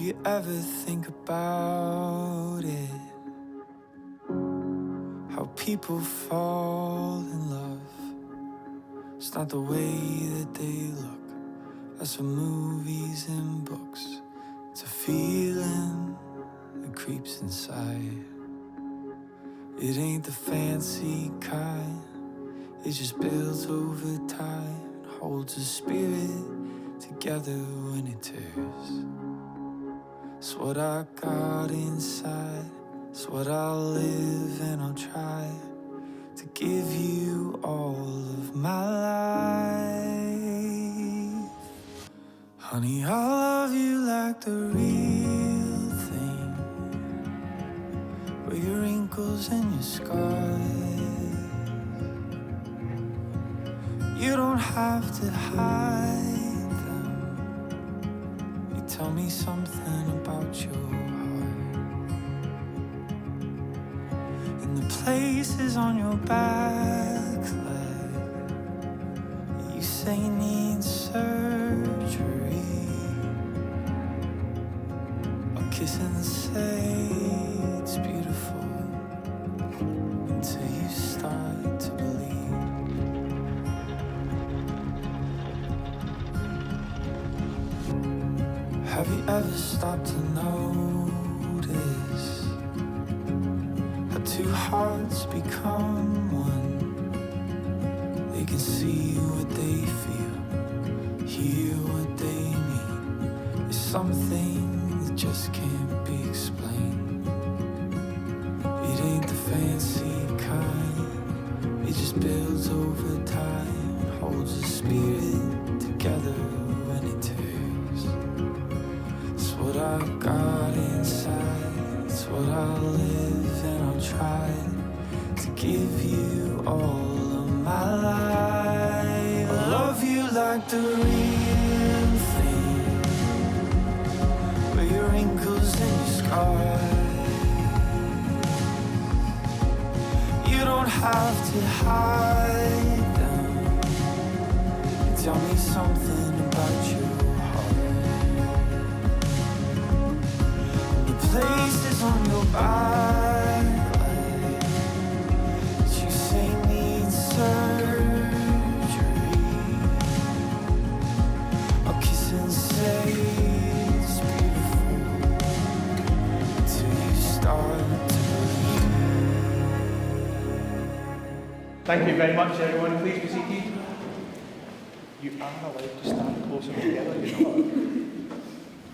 you ever think about it? How people fall in love. It's not the way that they look. That's from movies and books. It's a feeling that creeps inside. It ain't the fancy kind. It just builds over time and holds a spirit together when it tears. It's what I got inside. It's what I'll live and I'll try to give you all of my life. Honey, I love you like the real thing, with your wrinkles and your scars. You don't have to hide them. You tell me something about your heart. And the places on your back leg you say need surgery. I'll kiss and say it's beautiful until you start to believe. Have you ever stopped to notice how two hearts become one? They can see what they feel, hear what they mean. It's something that just can't be explained. It ain't the fancy kind. It just builds over time, holds a spirit together when it tears. It's what I got inside. It's what I'll live and I'll try to give you all of my life. I love you like the real thing, with your wrinkles and your scars. You don't have to hide them. Tell me something about your places on your back that you say need surgery. I'll kiss and say it's beautiful until you start to believe. Thank you very much, everyone. Please be seated. You are allowed to stand closer together, you know.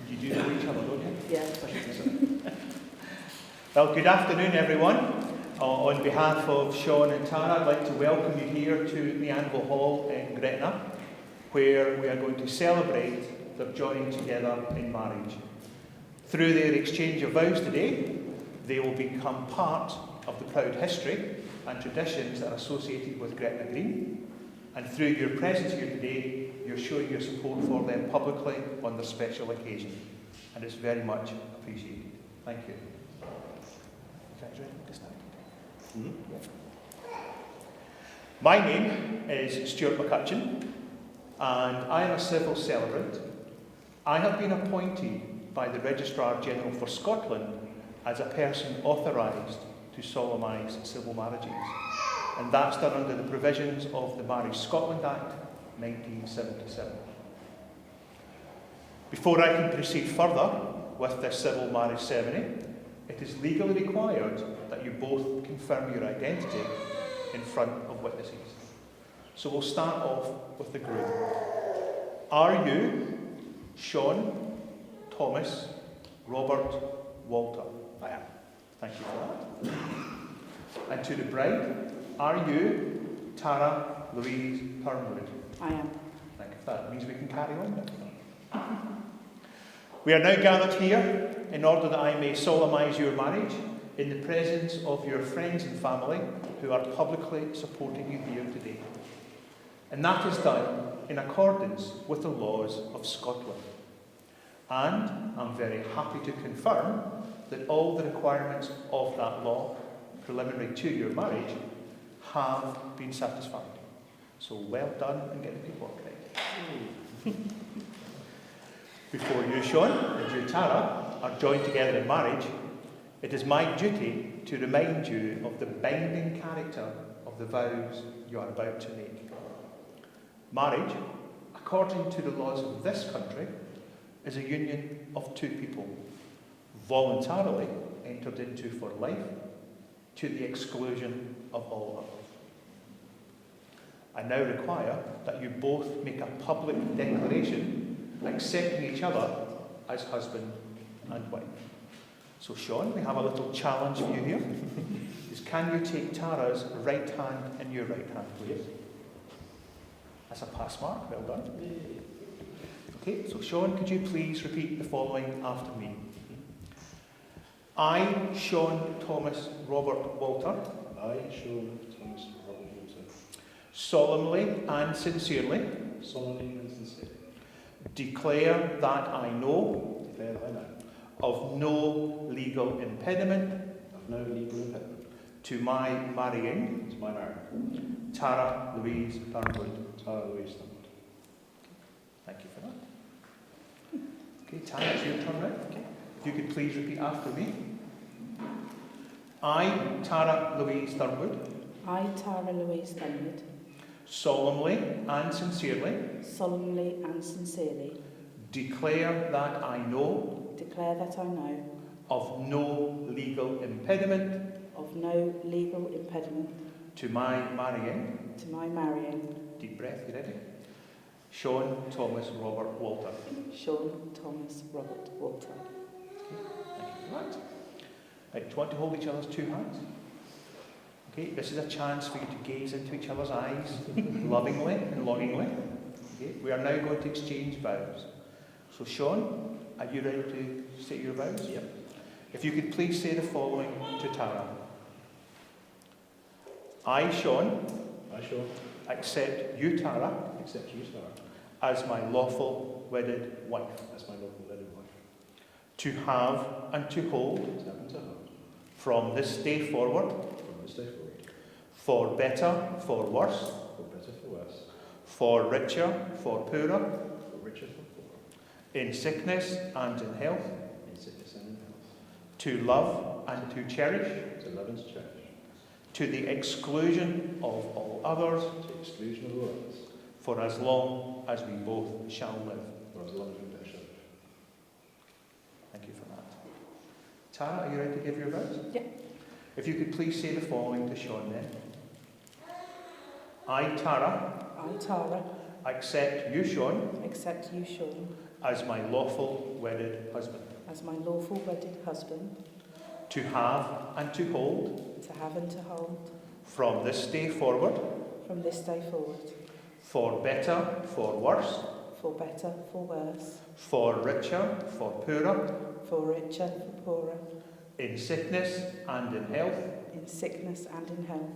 You do know each other, don't you? Yeah. Well, good afternoon, everyone. On behalf of Sean and Tara, I'd like to welcome you here to the Anvil Hall in Gretna, where we are going to celebrate their joining together in marriage. Through their exchange of vows today, they will become part of the proud history and traditions that are associated with Gretna Green. And through your presence here today, you're showing your support for them publicly on their special occasion. And it's very much appreciated. Thank you. My name is Stuart McCutcheon, and I am a civil celebrant. I have been appointed by the Registrar General for Scotland as a person authorised to solemnise civil marriages, and that's done under the provisions of the Marriage Scotland Act 1977. Before I can proceed further with this civil marriage ceremony, it is legally required that you both confirm your identity in front of witnesses. So we'll start off with the groom. Are you Sean, Thomas, Robert, Walter? I am. Thank you for that. And to the bride, are you Tara Louise Turnwood? I am. Thank you for that. It means we can carry on now. We are now gathered here in order that I may solemnise your marriage in the presence of your friends and family who are publicly supporting you here today. And that is done in accordance with the laws of Scotland. And I'm very happy to confirm that all the requirements of that law, preliminary to your marriage, have been satisfied. So well done and get the paperwork right. Before you, Sean, and you, Tara, are joined together in marriage, it is my duty to remind you of the binding character of the vows you are about to make. Marriage, according to the laws of this country, is a union of two people, voluntarily entered into for life, to the exclusion of all others. I now require that you both make a public declaration accepting each other as husband and wife. So Sean, we have a little challenge for you here. Can you take Tara's right hand in your right hand, please? That's a pass mark, well done. Okay, so Sean, could you please repeat the following after me? I, Sean Thomas Robert Walter. I, Sean Thomas Robert Walter. Solemnly and sincerely. Solemnly and sincerely. Declare that I know. Declare that I know. Of no legal impediment. Of no legal impediment. To my marrying. To my marriage. Tara Louise Thornwood. Tara Louise Thornwood. Thank you for that. Okay, Tara, it's your turn now. Okay. If you could please repeat after me. I, Tara Louise Thornwood. I, Tara Louise Thornwood. Solemnly and sincerely. Solemnly and sincerely. Declare that I know. Declare that I know. Of no legal impediment. Of no legal impediment. To my marrying. To my marrying. Deep breath, you ready? Sean Thomas Robert Walter. Sean Thomas Robert Walter. Okay, thank you for that. Right, do you want to hold each other's two hands? Okay, this is a chance for you to gaze into each other's eyes lovingly and longingly. Okay, we are now going to exchange vows. So Sean, are you ready to say your vows? Yep. If you could please say the following to Tara. I, Sean. I, Sean. Accept you, Tara. Accept you, Tara. As my lawful wedded wife. As my lawful wedded wife. To have and to hold. To have and to hold. From this day forward. From this day forward. For better, for worse. For better, for worse. For richer, for poorer. For richer, for poorer. In sickness and in health. In sickness and in health. To love and to cherish. To love and to cherish. To the exclusion of all others. To the exclusion of all others. For as long as we both shall live. For as long as we both shall live. Thank you for that. Tara, are you ready to give your vows? Yeah. If you could please say the following to Sean then. I, Tara. I, Tara. Accept you, Sean. Accept you, Sean. As my lawful wedded husband. As my lawful wedded husband. To have and to hold. To have and to hold. From this day forward. From this day forward. For better, for worse. For better, for worse. For richer, for poorer. For richer, for poorer. In sickness and in health. In sickness and in health.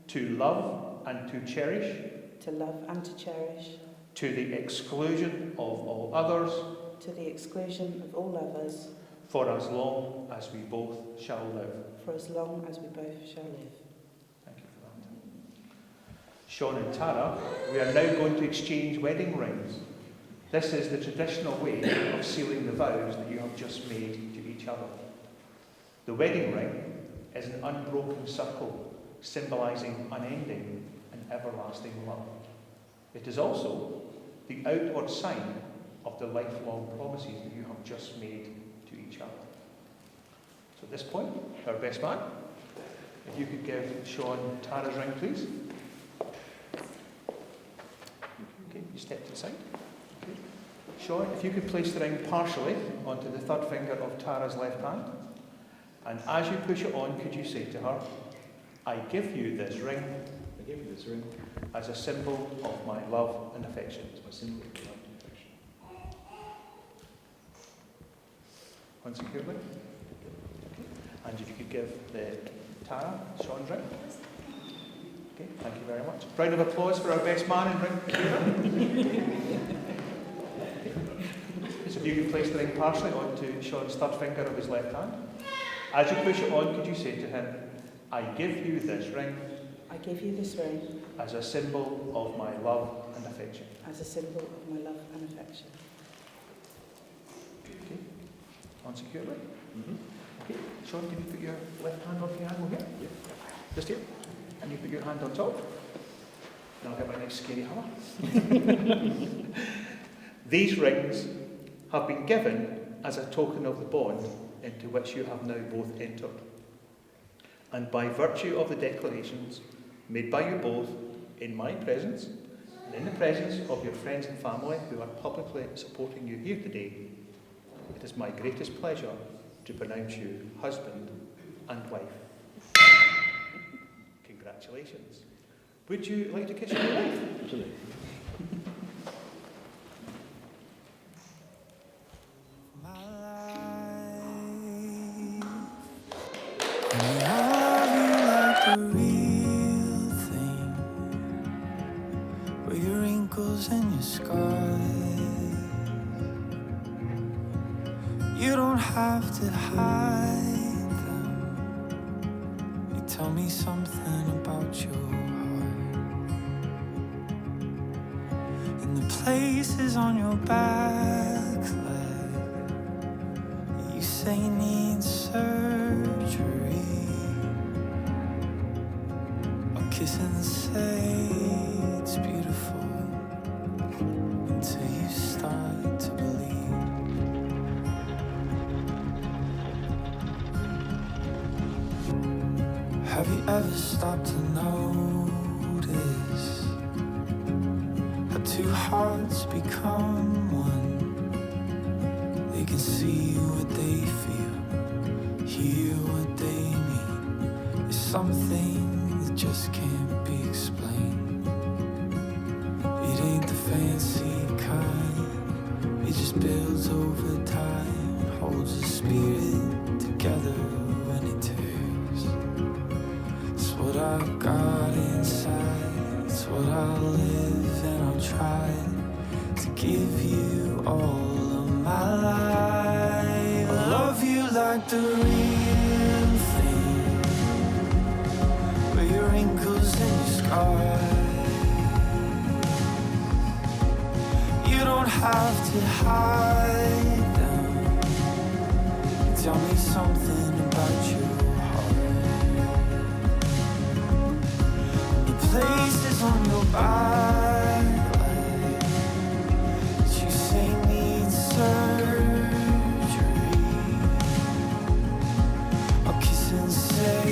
To love and to cherish. To love and to cherish. To the exclusion of all others. To the exclusion of all others. For as long as we both shall live. For as long as we both shall live. Thank you for that. Sean and Tara, we are now going to exchange wedding rings. This is the traditional way of sealing the vows that you have just made to each other. The wedding ring is an unbroken circle symbolising unending and everlasting love. It is also the outward sign of the lifelong promises that you have just made to each other. So at this point, our best man, if you could give Sean Tara's ring, please. Okay, you step to the side. Okay. Sean, if you could place the ring partially onto the third finger of Tara's left hand, and as you push it on, could you say to her, I give you this ring. I give you this ring. As a symbol of my love and affection. As my symbol of love and affection. On securely. And if you could give the Tara Sean's ring. Okay, thank you very much. Round of applause for our best man in ring. So if you could place the ring partially onto Sean's third finger of his left hand. As you push it on, could you say to him, I give you this ring. I give you this ring. As a symbol of my love and affection. As a symbol of my love and affection. Okay. On on securely. Okay, Sean, can you put your left hand on the anvil here? Yeah. Just here. And you put your hand on top. And I'll get my nice scary hammer. These rings have been given as a token of the bond into which you have now both entered. And by virtue of the declarations made by you both in my presence and in the presence of your friends and family who are publicly supporting you here today, it is my greatest pleasure to pronounce you husband and wife. Congratulations. Would you like to kiss your wife? Absolutely. The real thing, with your wrinkles and your scars. You don't have to hide them. You tell me something about your heart. And the places on your back leg, you say need surgery. Kiss and say it's beautiful until you start to believe. Have you ever stopped to notice how two hearts become one? They can see what they feel, hear what they mean. It's something just can't be explained. It ain't the fancy kind. It just builds over time, holds the spirit together when it tears. It's what I've got inside. It's what I'll live and I'll try to give you all of my life. I love you like the real thing, your wrinkles and your scars. You don't have to hide them. Tell me something about your heart. The places on your back leg that you say need surgery. I'll kiss and say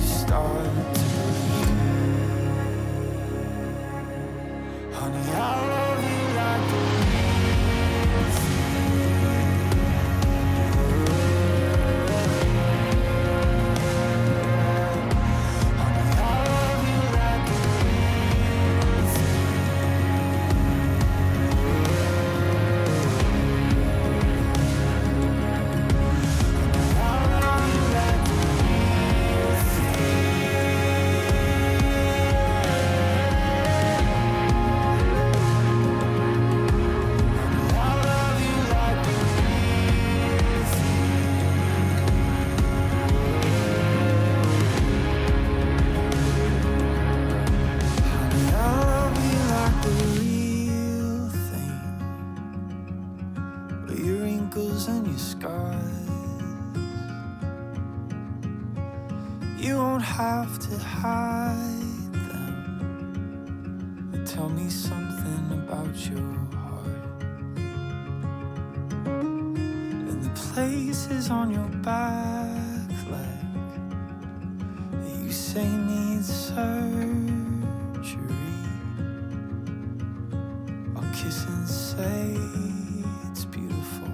start to believe. Honey, I love you like the real thing. Honey, I love you like the real thing. Honey, I love you like the real thing. And your scars, you won't have to hide them. Tell me something about your heart. And the places on your back leg that you say need surgery. I'll kiss and say it's beautiful